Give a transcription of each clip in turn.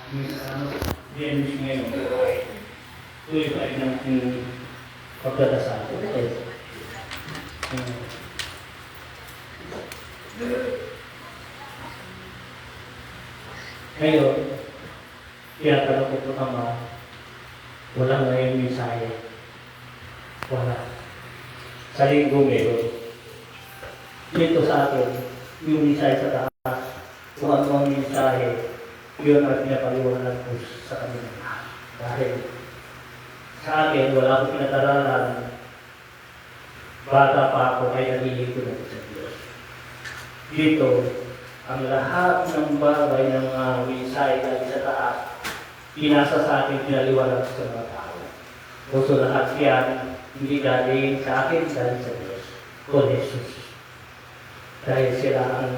DNS ngayon. Tuloy pa rin ang pagdadasal. Ngayon, tinatanong ko ito Ama, wala ngayon mensahe. Wala. Sa linggo meron. Dito sa atin, yung mensahe sa taas, kung ano ang mensahe, yun ang pinapaliwanag ko sa kanila. Dahil sa akin, wala akong pinag-aralan. Bata pa ako ay nalilito na sa Diyos. Dito, ang lahat ng bagay ng mensahe galing sa taas, pinasa sa akin, pinaliwanag sa mga tao. So lahat yan, hindi galing sa akin, galing sa Diyos. O Jesus. Dahil sila ang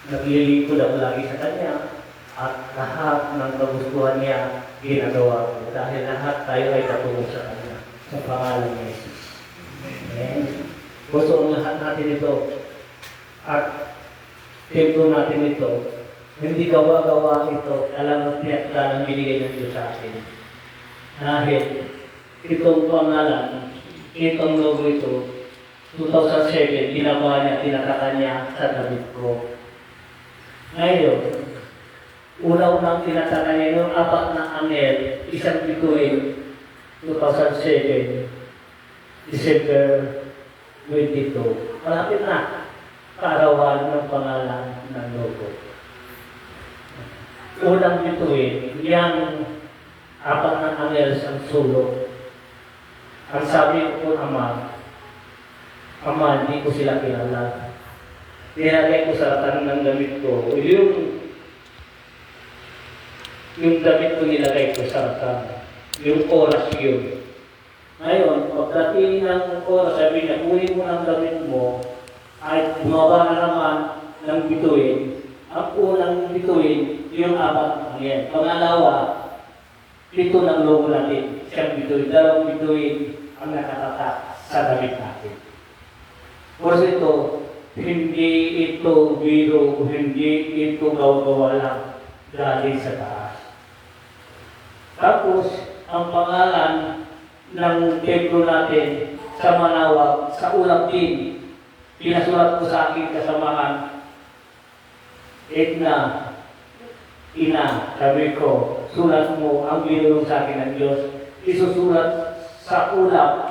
naglilingkod ako lagi sa Kanya at lahat ng kagustuhan niya ginagawa ko. Dahil lahat tayo ay katulong sa Kanya. Sa pangalan ni Jesus. Amen. Gusto ang lahat natin ito at templo natin ito. Hindi gawa-gawa ito. Alam mo, pinagdalang binigay ng Diyos sa atin. Dahil itong pangalan, itong logo ito, 2007, ginawa niya, tinataka niya sa damit ko. Ngayon, una-unang tinataka niya yung apat na angel, isang bituin, 2007, December 22. Malapit na, kaarawan ng pangalan ng logo. Unang bituin, yung apat na angel ang sulok. Ang sabi ko, Ama, hindi ko sila kilala. Nilagay ko sa tanong ng damit ko. Yung damit ko nilagay ko sa tanong. Yung oras yun. Ngayon, pagdating ng oras, sabi niya, kunin mo ang damit mo, ay bumaba na naman ng bituin. Ang unang bituin, yung apat yan. Pangalawa, ito ng logo natin. Siyang bituin. Dalawang bituin ang nakatatak sa damit natin. Kasi ito, hindi ito biro, hindi ito gawa-gawa lang galing sa taas. Tapos, ang pangalan ng templo natin sa Manawag, sa ulap din, pinasulat ko sa aking kasamahan, Edna, Ina, sabi ko, sulat mo ang binulong sa akin ng Diyos, isusulat sa ulap,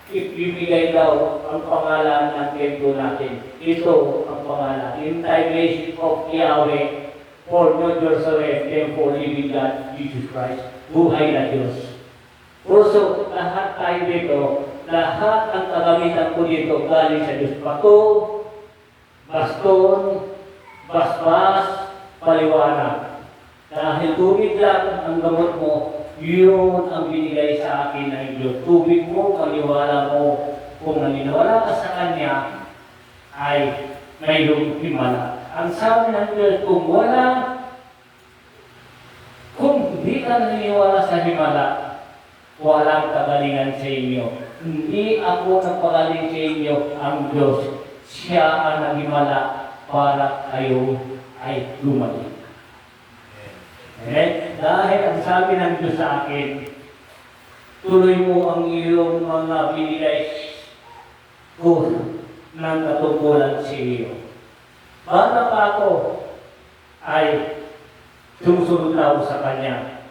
ibigay daw ang pangalan ng templo natin. Ito ang pangalan. Intimation of Yahweh for New Jerusalem Temple Living God, Jesus Christ. Buhay na Diyos. Also, lahat tayo dito, lahat ang kagamitan ko dito galing sa Diyos. Pato, baston, basbas, paliwanag. Dahil tubig lang ang gamot mo, yun ang binigay sa akin ng Diyos. Tubig mo, maniwala mo. Kung naniniwala ka sa Kanya, ay mayroong himala. Ang sabi ng Diyos, kung hindi ka naniniwala sa himala, walang kagalingan sa inyo. Hindi ako nagpagaling sa inyo, ang Diyos. Siya ang naghimala para kayo ay gumaling. Dahil ang sabi ng Diyos sa akin, tuloy mo ang iyong mga binigay ko ng katungkulan sa iyo. Bata pa ako ay sumusunod ako sa Kanya.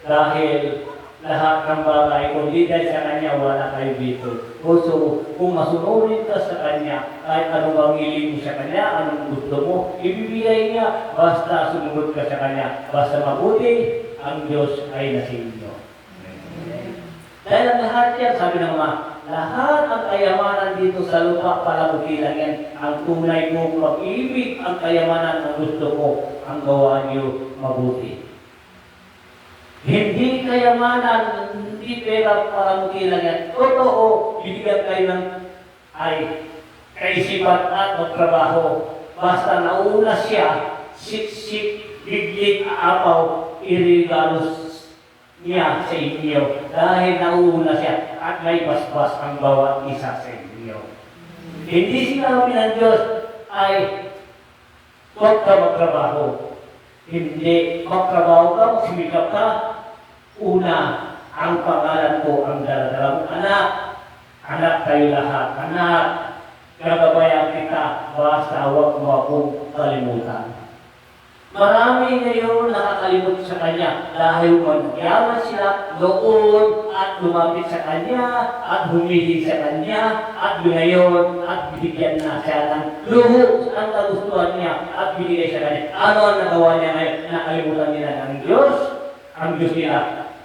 Dahil lahat ng bagay, kung di dahil sa Kanya, wala kayo dito. Also, kung masunurin ka sa Kanya, kahit anong mangiling mo sa Kanya, anong gusto mo, ibibigay niya, basta sumunod ka sa Kanya. Basta mabuti, ang Diyos ay nasa inyo. Dahil ang lahat yan, sabi ng mga, lahat ang kayamanan dito sa lupa, palamuti lang yan. Ang tunay mo pag-ibig, ang kayamanan ng gusto mo, ang gawa niyo mabuti. Hindi kayamanan, hindi pera para lang yan. Totoo, bibigyan kayo ng kaisipan at magtrabaho. Basta nauna siya, siksik, biglig, aapaw, irigalos niya sa inyo. Dahil nauna siya at may basbas ang bawat isa sa inyo. Hindi sinabi ng Diyos ay huwag ka magtrabaho. Hindi magtrabaho ka, magsimikap ka. Una, ang pangalan ko ang daladala mo. Anak, anak tayo lahat. Anak, gagabayan kita, basta huwag mo akong kalimutan. Marami ngayon nakakalimot sa Kanya dahil magyaman sila doon at lumapit sa Kanya at humiling sa Kanya at ngayon at binigyan na siya ng luho ang kagustuhan niya at binigay sa Kanya. Ano ang nagawa niya ngayon? Nakalimutan nila ng Diyos. Ang Diyos nila,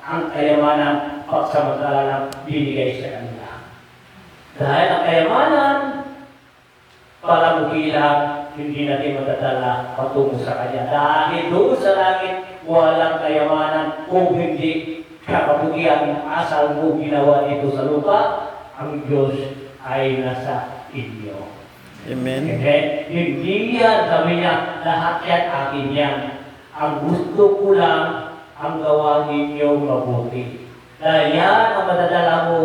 ang kayamanan, pagsamantala binigay sa Kanya. Dahil ang kayamanan, para mukilang, hindi natin madadala patungo sa Kanya. Dahil doon sa langit, walang kayamanan kung hindi kakabukian asal mo ginawa dito sa lupa, ang Diyos ay nasa inyo. Amen. Hindi yan, sabi niya, lahat yan akin yan. Ang gusto ko lang, ang gawa ninyo mabuti. Dahil yan ang madadala mo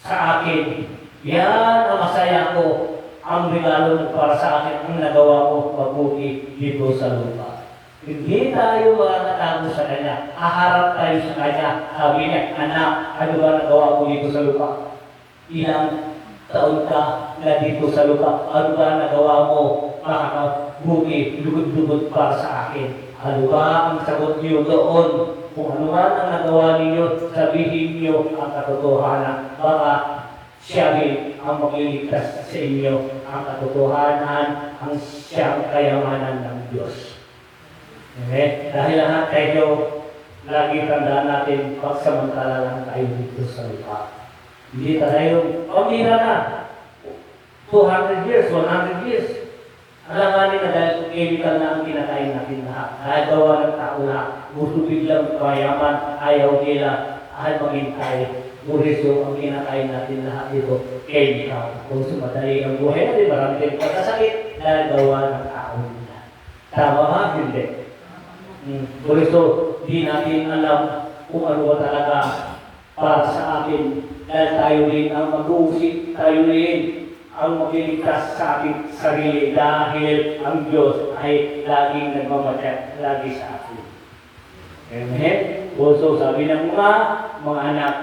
sa akin. Yan ang masaya ko. Ang regalo mo para sa akin, ang nagawa mo mabuti dito sa lupa. Hindi tayo makakatago sa Kanya. Aharap tayo sa Kanya. Sabi niya, anak, ano ba nagawa mo dito sa lupa? Ilang taon ka na dito sa lupa? Ano ba nagawa mo makakabuti, lugod-lugod para sa akin? Ano ba ang sagot niyo doon? Kung ano man ang nagawa ninyo, sabihin niyo ang katotohanan. Baka siya rin ang magliligtas sa inyo, ang katotohanan, ang siyang kayamanan ng Diyos. Okay? Dahil lahat tayo, lagi tandaan natin, pagsamantala lang tayo dito sa lupa. Hindi tayo, pamira na, 200 years, 100 years. Alanganin na dahil chemical na ang kinakain natin lahat. Dahil gawa ng tao na, gusto biglang kayaman, ayaw nila, ay maghintay. Muriso ang kinakain natin lahat dito, chemical. Kung sumadali ang buhay natin, marami tayong pagkasakit dahil gawa ng tao nila. Tama ba? Hindi. Muriso, di natin alam kung ano ba talaga para sa atin. Dahil tayo rin ang mag-uusip, tayo rin ang magliligtas sa ating sarili dahil ang Diyos ay laging nagmamadya, lagi sa atin. Amen? Also, sabi ng mga anak,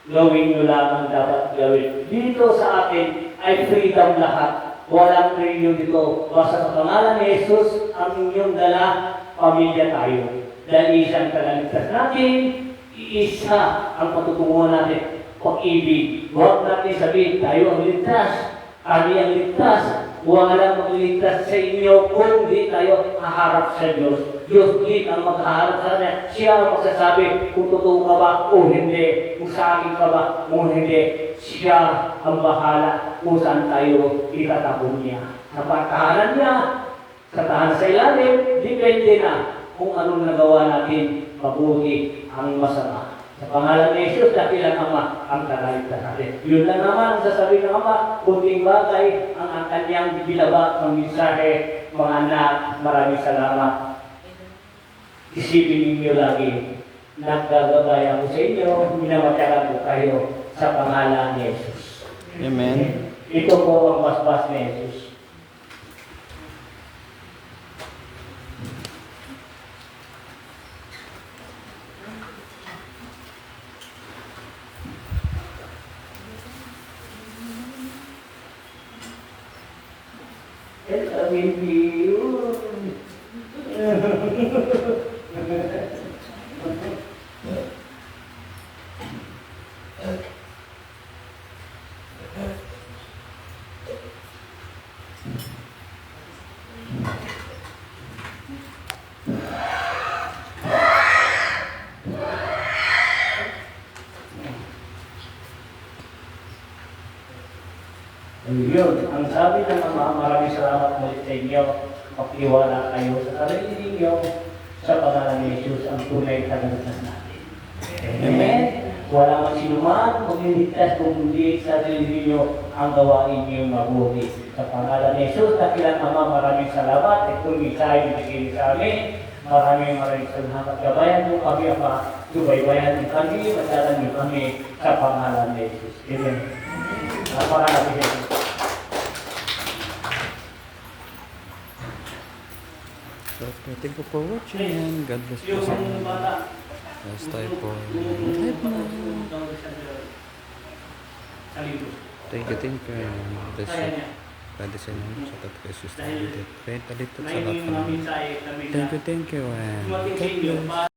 gawin nyo lang ang dapat gawin. Dito sa atin ay freedom lahat. Walang freedom dito. Basta sa pangalan ni Jesus, ang inyong dala, pamilya tayo. Dahil isang kalaligtas natin, iisa ang patutunguhan natin. Pag-ibig. Huwag natin sabihin, tayo ang ligtas. Kami ang ligtas. Walang magliligtas sa inyo kung di tayo haharap sa Diyos. Diyos din ang maghaharap sa Kanya. Siya ang magsasabi kung totoo ka ba o hindi. Kung sa akin ka ba o hindi. Siya ang bahala kung saan tayo itatapon niya. Sa pagkahanan niya, sa tahanan sa ilalim, depende na kung anong nagawa natin, mabuti ang masama. Sa pangalan ni Jesus, dakilang Ama ang tagaligtas natin. Yun lang naman ang sasabihin ng Ama, kunting bagay ang kanyang bilaba ng mensahe. Mga anak, maraming salamat. Isipin ninyo lagi, naggagabay ako sa inyo, minamatyagan ko kayo sa pangalan ni Jesus. Amen. Ito po ang basbas ni Jesus. Yun, ang sabi ng Ama, maraming salamat ulit sa inyo. Magtiwala kayo sa sarili ninyo sa pangalan ni Jesus ang tunay na tagaligtas natin. Amen. Wala man sinuman magliligtas kung hindi sa sarili ninyo ang gawain niyo mabuti. Sa pangalan ni Jesus, dakilang Ama, maraming salamat. Itong mensahe binigay sa amin. Maraming salamat. Gabayan mo kami, Ama. Subaybayan mo kami. Madalan mo kami sa pangalan ni Jesus. Amen. Napakalabi. So, thank you for watching and God bless po sa Yung inyo. bata, Last time po. Live na. sa libro. Thank you. Bless Kaya you. niya. Pwede sa inyo sa tatkaisis na Dahil ulit. Kaya talito sa Dahil lahat yung ng mga mensahe kami na Thank you and dumating sa God inyo, bless.